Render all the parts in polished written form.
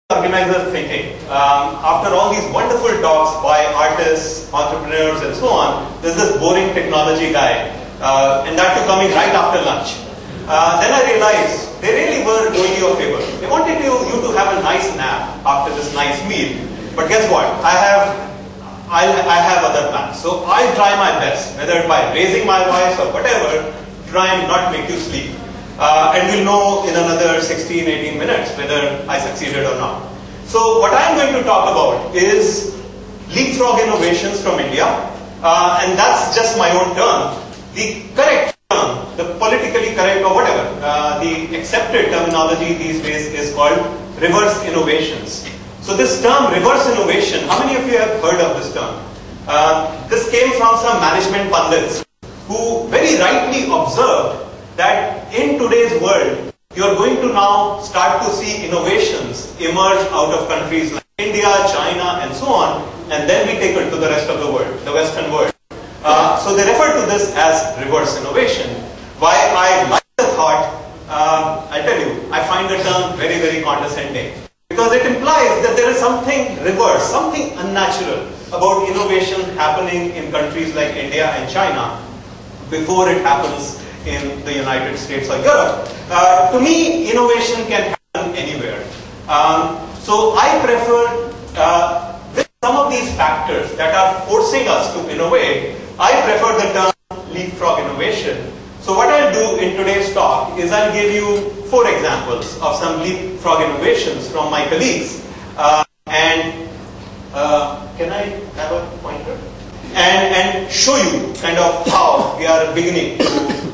Organizers thinking. After all these wonderful talks by artists, entrepreneurs, and so on, there's this boring technology guy, and that too coming right after lunch. Then I realized they really were doing you a favor. They wanted you to have a nice nap after this nice meal. But guess what? I have other plans. So I'll try my best, whether by raising my voice or whatever, try and not make you sleep. And we'll know in another 16, 18 minutes whether I succeeded or not. So what I'm going to talk about is Leapfrog innovations from India. And that's just my own term. The correct term, the politically correct or whatever, the accepted terminology these days is called reverse innovations. So this term reverse innovation, how many of you have heard of this term? This came from some management pundits who very rightly observed that in today's world, you're going to now start to see innovations emerge out of countries like India, China, and so on, and then we take it to the rest of the world, the Western world. So they refer to this as reverse innovation. Why I like the thought, I tell you, I find the term very, very condescending. Because it implies that there is something reverse, something unnatural about innovation happening in countries like India and China before it happens in the United States or Europe. To me, innovation can happen anywhere. So I prefer, with some of these factors that are forcing us to innovate, I prefer the term leapfrog innovation. So what I'll do in today's talk is I'll give you 4 examples of some leapfrog innovations from my colleagues. Can I have a pointer? And show you kind of how we are beginning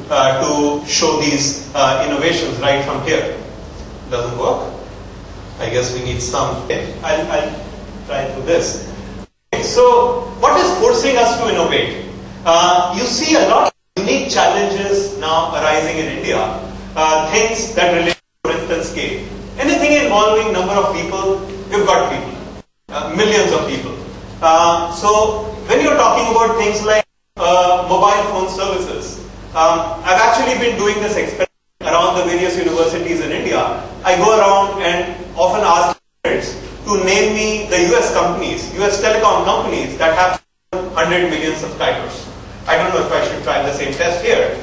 to show these innovations right from here. Doesn't work? I guess we need some. I'll try through this. Okay, so what is forcing us to innovate? You see a lot of unique challenges now arising in India. Things that relate to, for instance, scale. Anything involving number of people, we've got people. Millions of people. So when you're talking about things like mobile phone services, I've actually been doing this experiment around the various universities in India. I go around and often ask students to name me the US companies, US telecom companies that have 100 million subscribers. I don't know if I should try the same test here.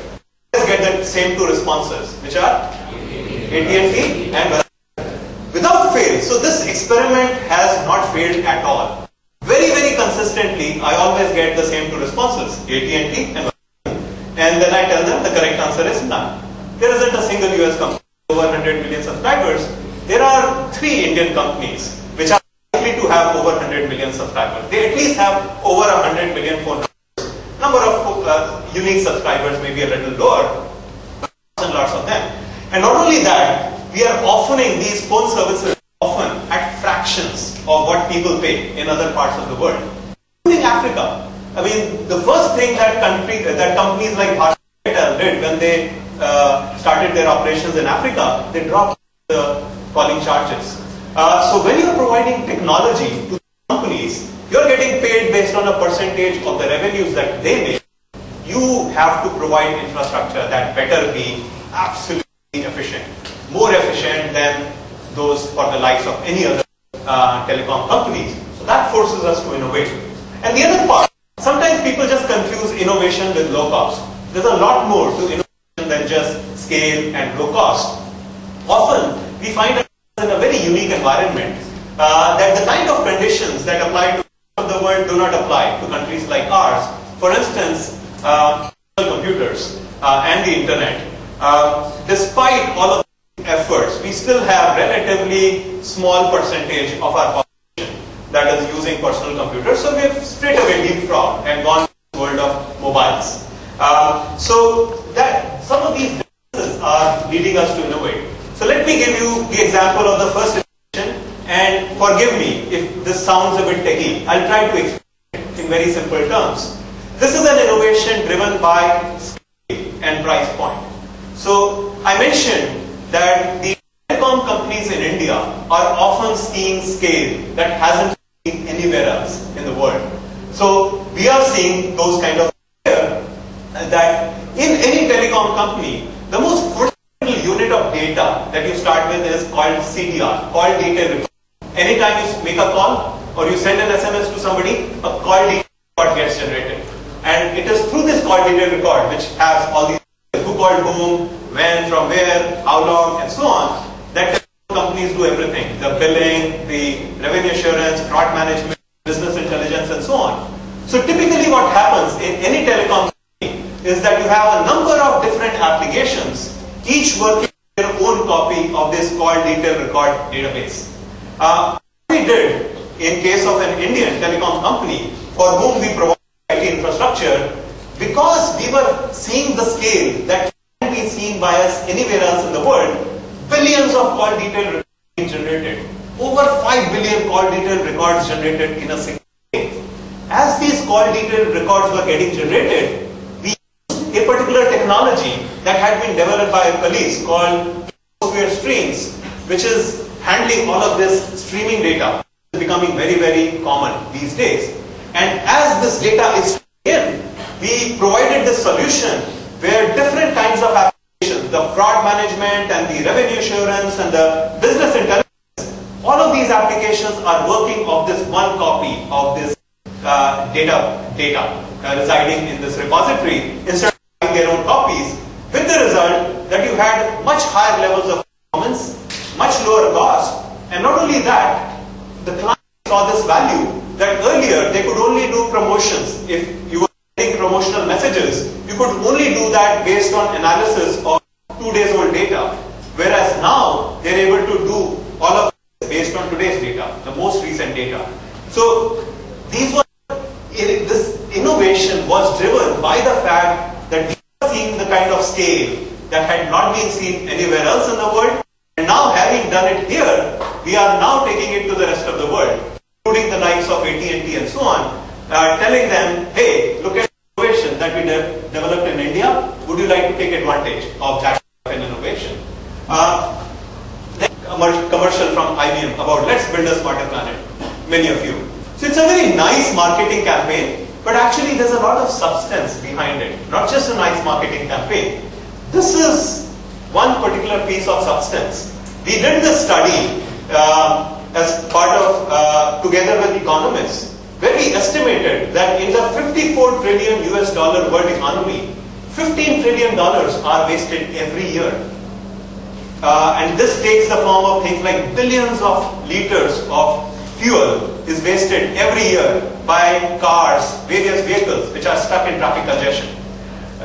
Let's get the same 2 responses, which are AT&T and without fail. So this experiment has not failed at all. Very, very consistently, I always get the same 2 responses, AT&T and then I tell them the correct answer is none. There isn't a single US company with over 100 million subscribers. There are 3 Indian companies which are likely to have over 100 million subscribers. They at least have over 100 million phone numbers. Number of unique subscribers may be a little lower, but lots of them. And not only that, we are offering these phone services often at fractions of what people pay in other parts of the world. Including Africa. I mean, the first thing that companies like Bharti Airtel did when they started their operations in Africa, they dropped the calling charges. So when you're providing technology to companies, you're getting paid based on a percentage of the revenues that they make. You have to provide infrastructure that better be absolutely efficient, more efficient than those for the likes of any other telecom companies. So that forces us to innovate. And the other part, sometimes people just confuse innovation with low cost. There's a lot more to innovation than just scale and low cost. Often, we find ourselves in a very unique environment that the kind of conditions that apply to the world do not apply to countries like ours. For instance, computers and the internet. Despite all of these efforts, we still have relatively small percentage of our population that is using personal computers. So we have straight away leapfrogged and gone to the world of mobiles. So that some of these differences are leading us to innovate. So let me give you the example of the first innovation, and forgive me if this sounds a bit techy. I'll try to explain it in very simple terms. This is an innovation driven by scale and price point. So I mentioned that the telecom companies in India are often seeing scale that hasn't been anywhere else in the world. So we are seeing those kind of that in any telecom company, the most fundamental unit of data that you start with is called CDR, call data report. anytime you make a call or you send an SMS to somebody, a call detail record gets generated. And it is through this call detail record, which has all these who called whom, when, from where, how long, and so on, that companies do everything. The billing, the revenue assurance, fraud management, business intelligence, and so on. So typically what happens in any telecom company is that you have a number of different applications, each working with their own copy of this call detail record database. What we did in case of an Indian telecom company for whom we provide IT infrastructure, because we were seeing the scale that can be seen by us anywhere else in the world, billions of call detail records being generated. Over 5 billion call detail records generated in a single day. As these call detail records were getting generated, we used a particular technology that had been developed by a colleague called software streams, which is handling all of this streaming data. It's becoming very, very common these days. And as this data is in, we provided this solution where different kinds of applications, the fraud management and the revenue assurance and the business intelligence, all of these applications are working off this one copy of this data residing in this repository instead of having their own copies, with the result that you had much higher levels of performance, much lower cost, and not only that, the client saw this value that earlier they could only do promotions. If you were getting promotional messages, you could only do that based on analysis of 2 days old data, whereas now they're able to do all of this based on today's data, the most recent data. So this innovation was driven by the fact that we were seeing the kind of scale that had not been seen anywhere else in the world, and now having done it here, we are now taking it to the rest of the world, including the likes of AT&T and so on, telling them, hey, look at the innovation that we developed in India, would you like to take advantage of that kind of innovation? A commercial from IBM about let's build a smarter planet, many of you. So it's a very nice marketing campaign, but actually there's a lot of substance behind it, not just a nice marketing campaign. This is one particular piece of substance. We did this study as part of, together with economists, where we estimated that in the 54 trillion US dollar world economy, $15 trillion are wasted every year. And this takes the form of things like billions of liters of fuel is wasted every year by cars, various vehicles which are stuck in traffic congestion.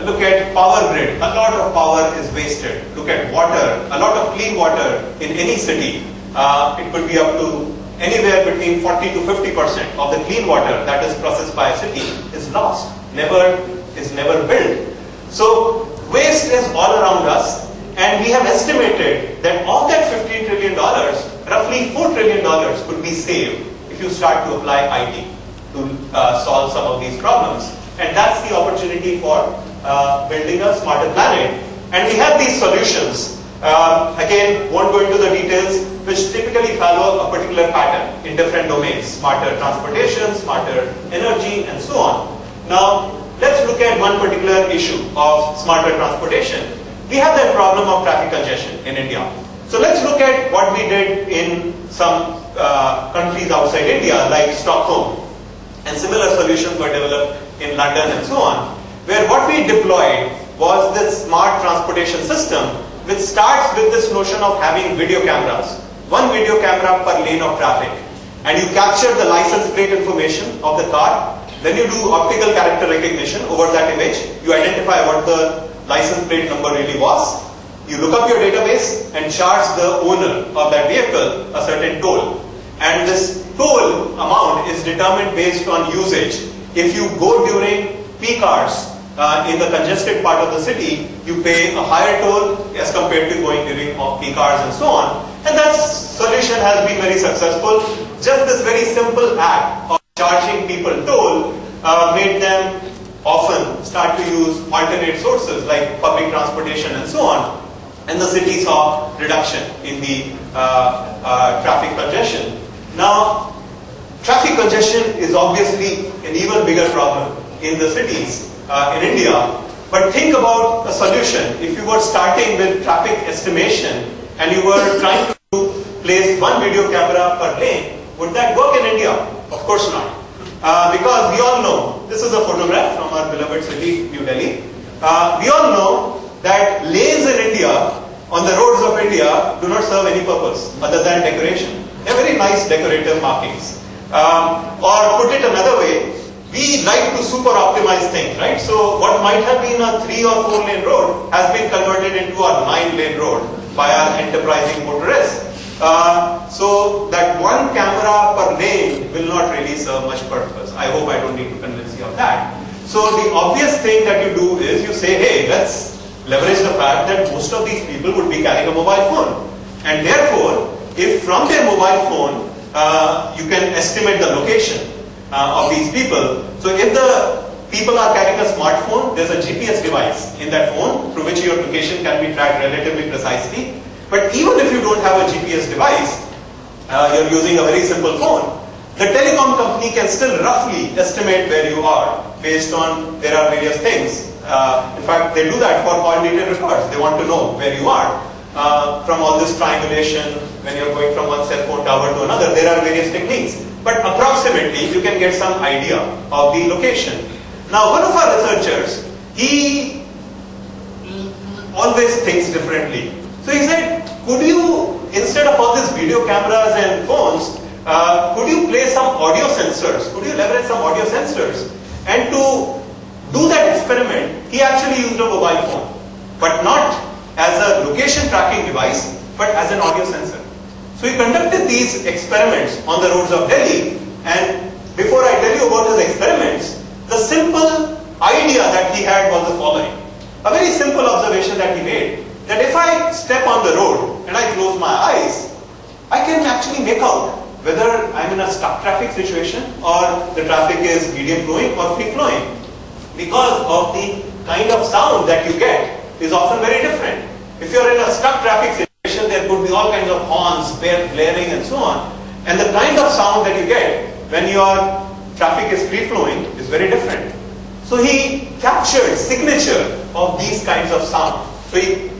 Look at power grid, a lot of power is wasted. Look at water, a lot of clean water in any city. It could be up to anywhere between 40 to 50% of the clean water that is processed by a city is lost, is never built. So waste is all around us, and we have estimated that of that $15 trillion, roughly $4 trillion could be saved if you start to apply IT to solve some of these problems. And that's the opportunity for building a smarter planet. And we have these solutions. Again, won't go into the details, which typically follow a particular pattern in different domains. Smarter transportation, smarter energy, and so on. Now, let's look at one particular issue of smarter transportation. We have that problem of traffic congestion in India. So let's look at what we did in some countries outside India, like Stockholm. And similar solutions were developed in London and so on, where what we deployed was this smart transportation system, which starts with this notion of having video cameras. One video camera per lane of traffic. And you capture the license plate information of the car. Then you do optical character recognition over that image. You identify what the license plate number really was. You look up your database and charge the owner of that vehicle a certain toll. And this toll amount is determined based on usage. If you go during peak hours in the congested part of the city, you pay a higher toll as compared to going during off-peak hours and so on. And that solution has been very successful. Just this very simple act of charging people toll made them often start to use alternate sources like public transportation and so on. And the city saw reduction in the traffic congestion. Now, traffic congestion is obviously an even bigger problem in the cities in India. But think about a solution. If you were starting with traffic estimation and you were trying to place one video camera per lane, would that work in India? Of course not. Because we all know, this is a photograph from our beloved city, New Delhi. We all know that lanes in India, on the roads of India, do not serve any purpose other than decoration. They are very nice decorative markings. Or put it another way, we like to super optimize things, right? So what might have been a 3 or 4 lane road has been converted into a 9 lane road by our enterprising motorists. So that one camera per lane will not really serve much purpose. I hope I don't need to convince you of that. So the obvious thing that you do is you say, hey, let's leverage the fact that most of these people would be carrying a mobile phone. And therefore, if from their mobile phone, you can estimate the location of these people. So if the people are carrying a smartphone, there's a GPS device in that phone through which your location can be tracked relatively precisely. But even if you don't have a GPS device, you're using a very simple phone, the telecom company can still roughly estimate where you are based on, there are various things. In fact, they do that for all detailed records. They want to know where you are. From all this triangulation, when you're going from one cell phone tower to another, there are various techniques. But approximately, you can get some idea of the location. Now, one of our researchers, he always thinks differently. So he said, could you, instead of all these video cameras and phones, could you place some audio sensors? Could you leverage some audio sensors? And to do that experiment, he actually used a mobile phone, but not as a location tracking device, but as an audio sensor. So he conducted these experiments on the roads of Delhi, and before I tell you about his experiments, the simple idea that he had was the following. A very simple observation that he made, that if I step on the road and I close my eyes, I can actually make out whether I'm in a stuck traffic situation or the traffic is medium flowing or free flowing. Because of the kind of sound that you get is often very different. If you're in a stuck traffic situation, there could be all kinds of horns, blaring and so on. And the kind of sound that you get when your traffic is free flowing is very different. So he captured signature of these kinds of sound. So he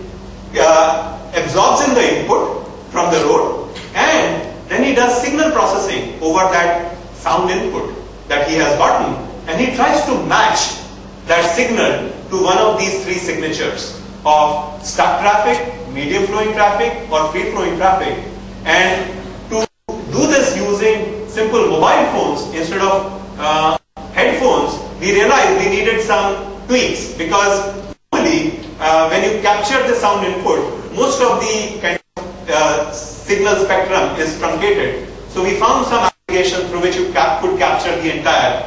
absorbs in the input from the road, and then he does signal processing over that sound input that he has gotten, and he tries to match that signal to one of these 3 signatures of stuck traffic, medium flowing traffic or free flowing traffic. And to do this using simple mobile phones instead of headphones, we realized we needed some tweaks, because normally when you capture the sound input, most of the kind of signal spectrum is truncated. So we found some application through which you could capture the entire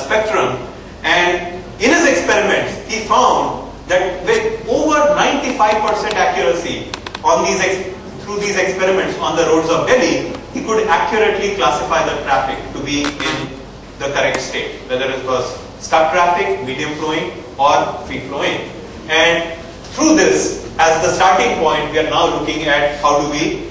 spectrum. And in his experiments, he found that with over 95% accuracy on through these experiments on the roads of Delhi, he could accurately classify the traffic to be in the correct state, whether it was stuck traffic, medium flowing or free flowing. And through this, as the starting point, we are now looking at how do we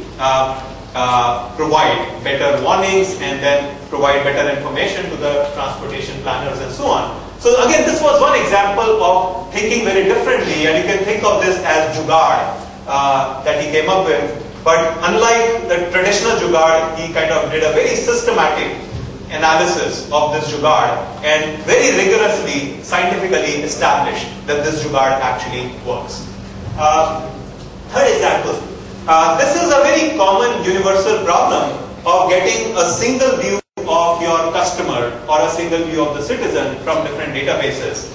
provide better warnings and then provide better information to the transportation planners and so on. So again, this was one example of thinking very differently, and you can think of this as jugaad that he came up with. But unlike the traditional jugaad, he kind of did a very systematic analysis of this jugaad and very rigorously, scientifically established that this jugaad actually works. Third example. This is a very common universal problem of getting a single view of your customer or a single view of the citizen from different databases.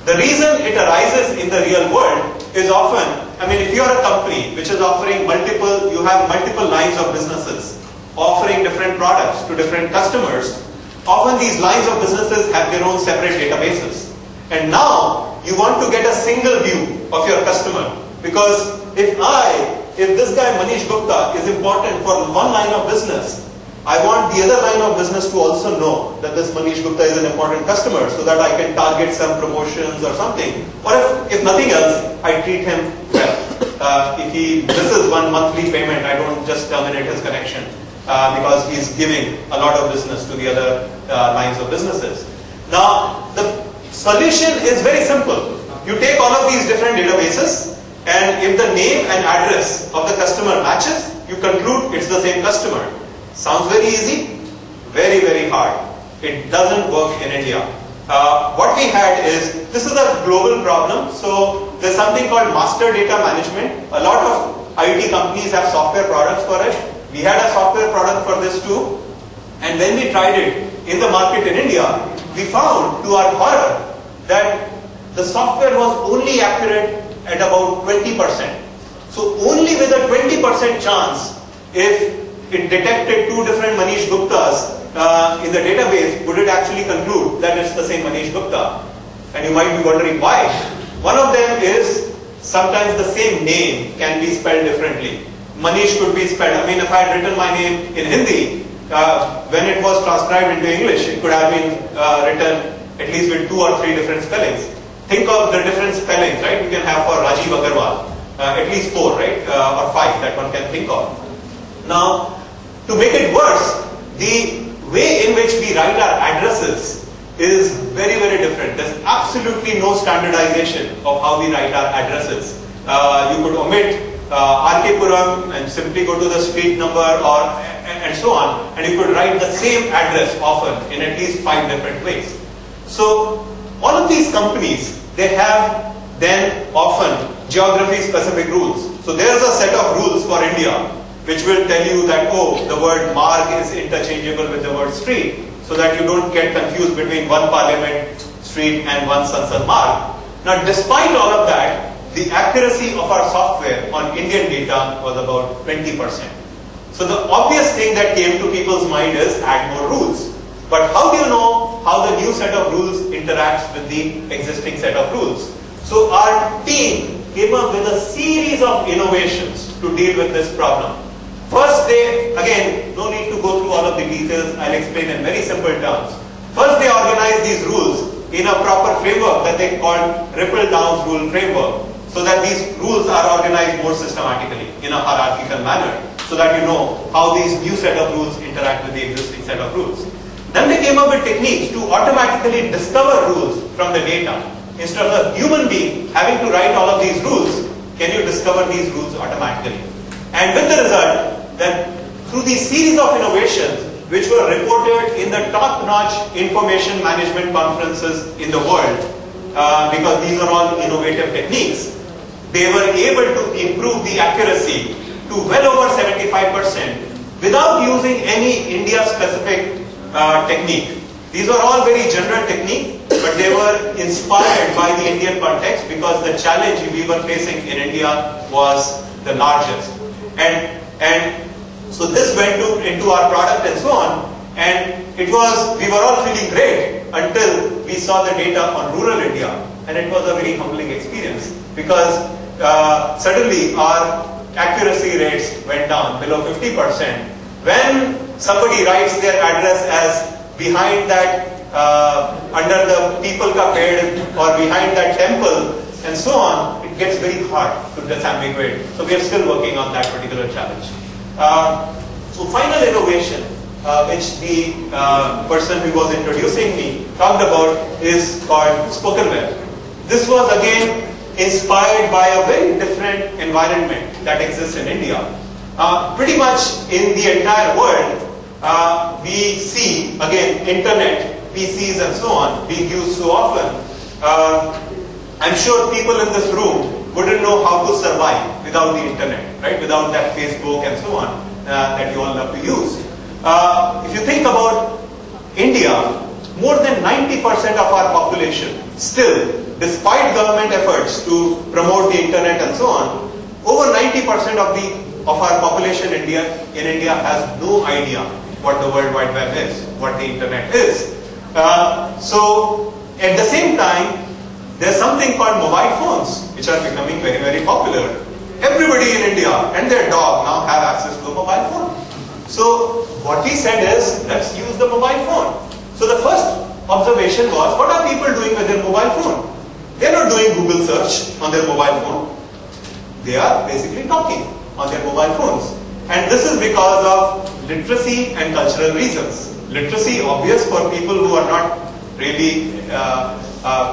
The reason it arises in the real world is often, I mean, if you are a company which is offering you have multiple lines of businesses offering different products to different customers, often these lines of businesses have their own separate databases. And now you want to get a single view of your customer, because if this guy Manish Gupta is important for one line of business, I want the other line of business to also know that this Manish Gupta is an important customer, so that I can target some promotions or something. Or if nothing else, I treat him well. If he misses one monthly payment, I don't just terminate his connection because he's giving a lot of business to the other lines of businesses. Now, the solution is very simple. You take all of these different databases, and if the name and address of the customer matches, you conclude it's the same customer. Sounds very easy? Very, very hard. It doesn't work in India. What we had is, this is a global problem, so there's something called master data management. A lot of IT companies have software products for it. We had a software product for this too. And when we tried it in the market in India, we found, to our horror, that the software was only accurate at about 20%. So only with a 20% chance, if it detected two different Manish Guptas in the database, would it actually conclude that it's the same Manish Gupta? And you might be wondering why. One of them is, sometimes the same name can be spelled differently. Manish could be spelled, I mean, if I had written my name in Hindi, when it was transcribed into English, it could have been written at least with 2 or 3 different spellings. Think of the different spellings, right? You can have for Rajiv Agarwal, at least 4, right? Or 5 that one can think of. Now, to make it worse, the way in which we write our addresses is very, very different. There's absolutely no standardization of how we write our addresses. You could omit RK Puram and simply go to the street number and so on, and you could write the same address often in at least 5 different ways. So all of these companies, they have then often geography specific rules. So there's a set of rules for India which will tell you that, oh, the word marg is interchangeable with the word street, so that you don't get confused between one Parliament Street and one Sansad Marg. Now, despite all of that, the accuracy of our software on Indian data was about 20%. So the obvious thing that came to people's mind is add more rules. But how do you know how the new set of rules interacts with the existing set of rules? So our team came up with a series of innovations to deal with this problem. First, they, again, no need to go through all of the details, I'll explain in very simple terms. First, they organized these rules in a proper framework that they called Ripple-Downs rule framework, so that these rules are organized more systematically in a hierarchical manner, so that you know how these new set of rules interact with the existing set of rules. Then they came up with techniques to automatically discover rules from the data. Instead of a human being having to write all of these rules, can you discover these rules automatically? And with the result that through these series of innovations, which were reported in the top-notch information management conferences in the world, because these are all innovative techniques, they were able to improve the accuracy to well over 75% without using any India-specific technique. These were all very general techniques, but they were inspired by the Indian context because the challenge we were facing in India was the largest. And so this went into our product and so on, and we were all feeling great until we saw the data on rural India, and it was a very humbling experience because suddenly our accuracy rates went down below 50%. When somebody writes their address as behind that, under the people ka ped or behind that temple and so on, it gets very hard to disambiguate. So we are still working on that particular challenge. So final innovation, which the person who was introducing me talked about, is called spoken web. This was again inspired by a very different environment that exists in India. Pretty much in the entire world, we see, again, internet, PCs and so on being used so often. I'm sure people in this room wouldn't know how to survive without the internet, right? Without that Facebook and so on that you all love to use. If you think about India, more than 90% of our population still, despite government efforts to promote the internet and so on, over 90% of our population in India has no idea what the World Wide Web is, what the internet is. So at the same time, there's something called mobile phones, which are becoming very, very popular. Everybody in India and their dog now have access to a mobile phone. So what we said is, let's use the mobile phone. So the first observation was, what are people doing with their mobile phone? They're not doing Google search on their mobile phone. They are basically talking on their mobile phones. And this is because of literacy and cultural reasons. Literacy, obvious for people who are not really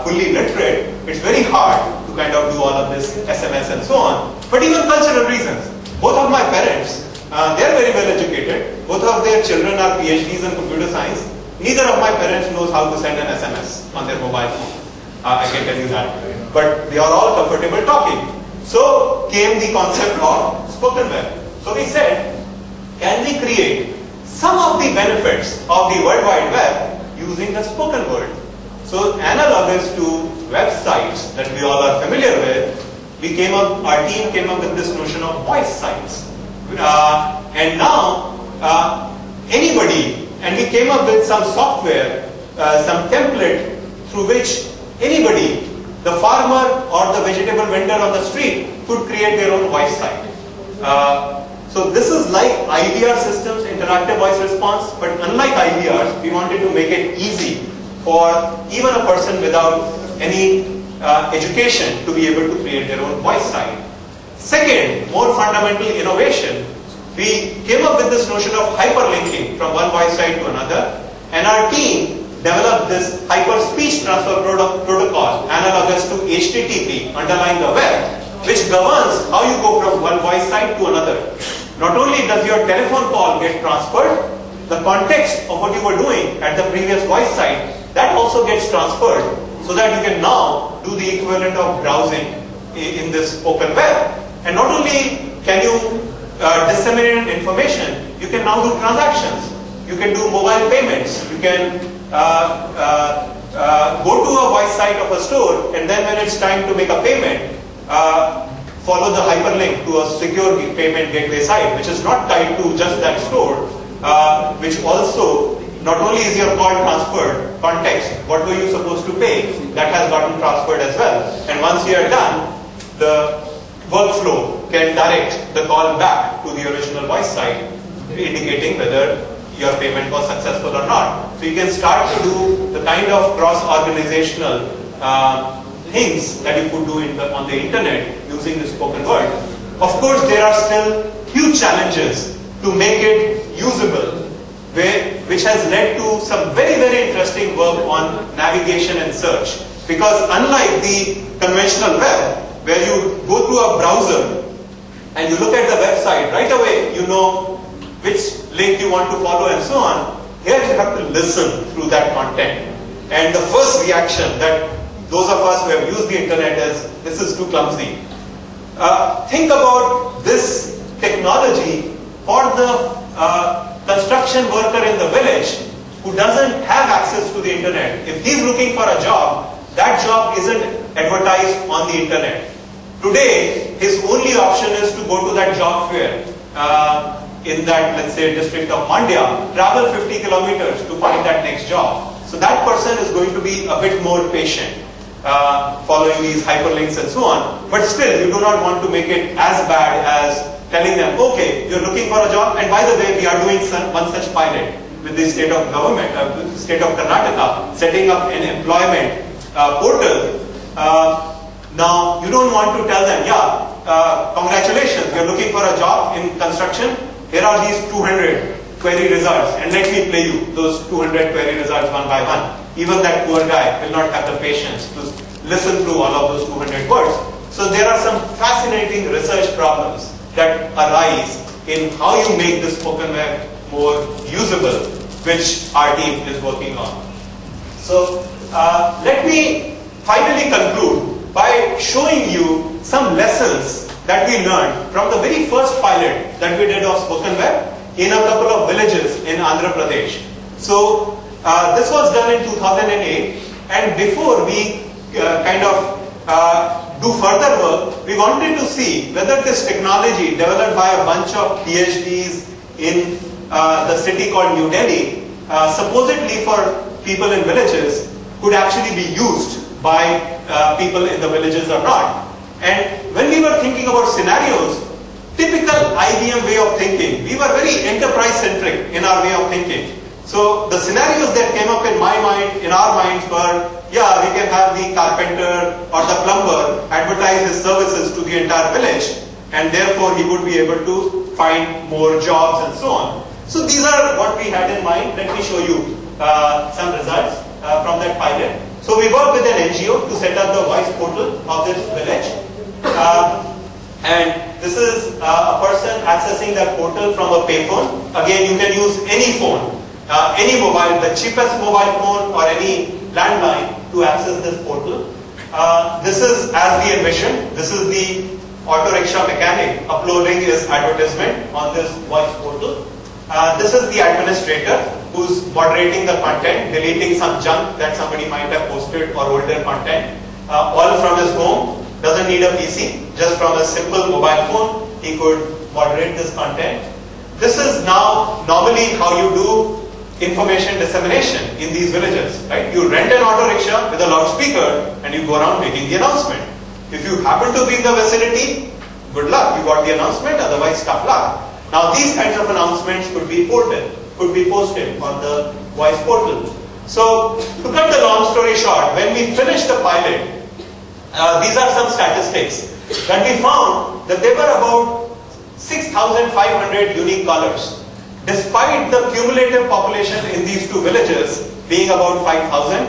fully literate. It's very hard to kind of do all of this SMS and so on. But even cultural reasons. Both of my parents They are very well educated. Both of their children are PhDs in computer science. Neither of my parents knows how to send an SMS on their mobile phone. I can tell you that. But they are all comfortable talking. So came the concept of spoken web. So we said, can we create some of the benefits of the World Wide Web using the spoken word? So analogous to websites that we all are familiar with, our team came up with this notion of voice sites. And now anybody, and we came up with some software, some template through which anybody, the farmer or the vegetable vendor on the street, could create their own voice site. So this is like IVR systems, interactive voice response, but unlike IVRs, we wanted to make it easy for even a person without any education to be able to create their own voice site. Second, more fundamental innovation, we came up with this notion of hyperlinking from one voice site to another, and our team developed this hyper-speech transfer protocol analogous to HTTP underlying the web, which governs how you go from one voice site to another. Not only does your telephone call get transferred, the context of what you were doing at the previous voice site, that also gets transferred, so that you can now do the equivalent of browsing in this spoken web. And not only can you disseminate information, you can now do transactions. You can do mobile payments. You can go to a voice site of a store, and then when it's time to make a payment, follow the hyperlink to a secure payment gateway site, which is not tied to just that store, which also not only is your call transferred, context, what were you supposed to pay, that has gotten transferred as well. And once you are done, the workflow can direct the call back to the original voice site, indicating whether your payment was successful or not. So you can start to do the kind of cross-organizational things that you could do on the internet using the spoken word. Of course, there are still huge challenges to make it usable, which has led to some very, very interesting work on navigation and search. Because unlike the conventional web, where you go to a browser and you look at the website, right away you know which link you want to follow and so on, here you have to listen through that content. And the first reaction that those of us who have used the internet is, this is too clumsy. Think about this technology for the construction worker in the village who doesn't have access to the internet. If he's looking for a job, that job isn't advertised on the internet. Today, his only option is to go to that job fair in that, let's say, district of Mandya, travel 50 kilometers to find that next job. So that person is going to be a bit more patient, following these hyperlinks and so on. But still, you do not want to make it as bad as telling them, okay, you're looking for a job, and by the way, we are doing one such pilot with the state of government, state of Karnataka, setting up an employment portal. Now, you don't want to tell them, yeah, congratulations, you're looking for a job in construction, here are these 200 query results, and let me play you those 200 query results one by one. Even that poor guy will not have the patience to listen through all of those 200 words. So there are some fascinating research problems that arise in how you make the spoken web more usable, which our team is working on. So let me finally conclude by showing you some lessons that we learned from the very first pilot that we did of spoken web in a couple of villages in Andhra Pradesh. So this was done in 2008, and before we do further work, we wanted to see whether this technology developed by a bunch of PhDs in the city called New Delhi, supposedly for people in villages, could actually be used by people in the villages or not. And when we were thinking about scenarios, typical IBM way of thinking, we were very enterprise-centric in our way of thinking. So the scenarios that came up in my mind, in our minds were, yeah, we can have the carpenter or the plumber advertise his services to the entire village, and therefore he would be able to find more jobs and so on. So these are what we had in mind. Let me show you some results from that pilot. So we worked with an NGO to set up the voice portal of this village. And this is a person accessing that portal from a payphone. Again, you can use any phone, any mobile, the cheapest mobile phone or any landline to access this portal. This is as we envisioned. This is the auto rickshaw mechanic uploading his advertisement on this voice portal. This is the administrator who's moderating the content, deleting some junk that somebody might have posted or older content, all from his home. Doesn't need a PC, just from a simple mobile phone, he could moderate this content. This is now normally how you do information dissemination in these villages, right? You rent an auto rickshaw with a loudspeaker and you go around making the announcement. If you happen to be in the vicinity, good luck, you got the announcement, otherwise tough luck. Now these kinds of announcements could be posted on the voice portal. So to cut the long story short, when we finished the pilot, these are some statistics that we found that there were about 6,500 unique callers. Despite the cumulative population in these two villages being about 5,000,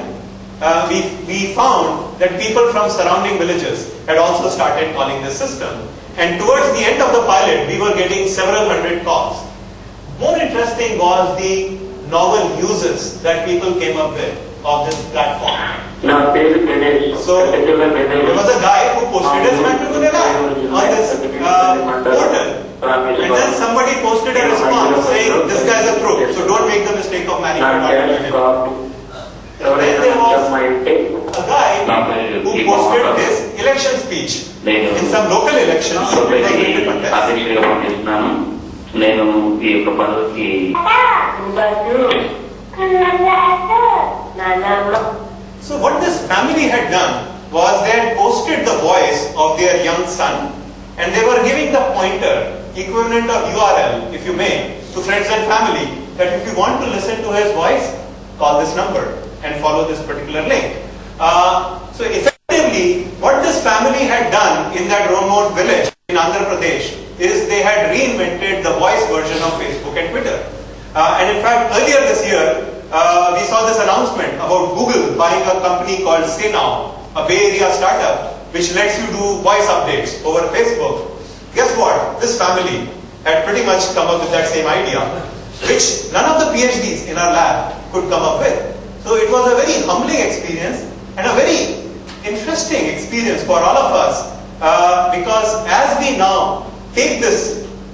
we found that people from surrounding villages had also started calling the system. And towards the end of the pilot, we were getting several hundred calls. More interesting was the novel uses that people came up with of this platform. So there was a guy who posted his matrimonial ad on this portal, and then somebody posted a response saying this guy's a pro, so don't make the mistake of marrying a daughter to him. And then there was a guy who posted his election speech in some local elections. So what this family had done was they had posted the voice of their young son, and they were giving the pointer, equivalent of URL, if you may, to friends and family, that if you want to listen to his voice, call this number and follow this particular link. So effectively, what this family had done in that remote village in Andhra Pradesh is they had reinvented the voice version of Facebook and Twitter. And in fact, earlier this year, we saw this announcement about Google buying a company called Say Now, a Bay Area startup which lets you do voice updates over Facebook. Guess what? This family had pretty much come up with that same idea, which none of the PhDs in our lab could come up with. So it was a very humbling experience and a very interesting experience for all of us, because as we now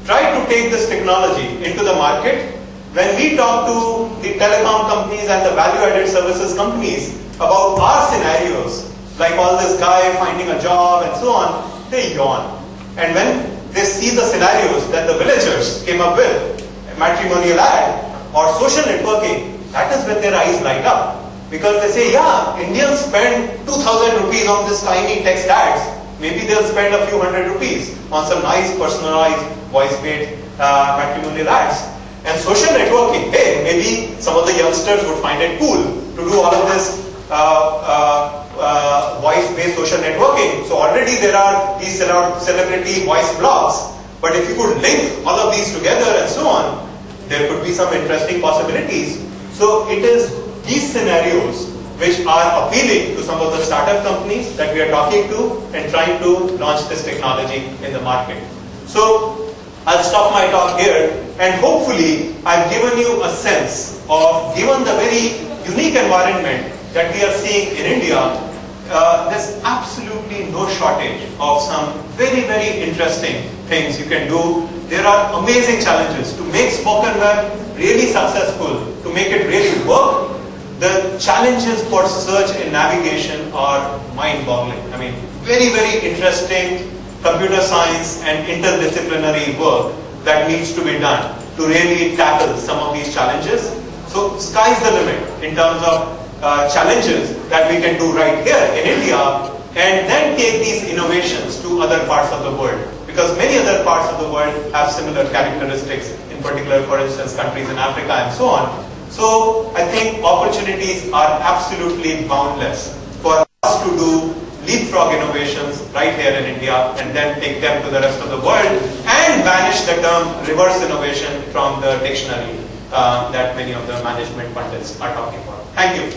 try to take this technology into the market, when we talk to the telecom companies and the value-added services companies about our scenarios, like all this guy finding a job and so on, they yawn. And when they see the scenarios that the villagers came up with, a matrimonial ad or social networking, that is when their eyes light up. Because they say, yeah, Indians spend 2,000 rupees on this tiny text ads. Maybe they'll spend a few hundred rupees on some nice personalized voice-based matrimonial ads. And social networking, hey, maybe some of the youngsters would find it cool to do all of this voice-based social networking. So already there are these celebrity voice blogs. But if you could link all of these together and so on, there could be some interesting possibilities. So it is these scenarios which are appealing to some of the startup companies that we are talking to and trying to launch this technology in the market. So I'll stop my talk here, and hopefully I've given you a sense of, given the very unique environment that we are seeing in India, there's absolutely no shortage of some very, very interesting things you can do. There are amazing challenges to make spoken web really successful, to make it really work. The challenges for search and navigation are mind-boggling. I mean, very, very interesting computer science and interdisciplinary work that needs to be done to really tackle some of these challenges. So sky's the limit in terms of challenges that we can do right here in India, and then take these innovations to other parts of the world. Because many other parts of the world have similar characteristics, in particular, for instance, countries in Africa and so on. So I think opportunities are absolutely boundless for us to do leapfrog innovations right here in India and then take them to the rest of the world and banish the term reverse innovation from the dictionary that many of the management pundits are talking about. Thank you.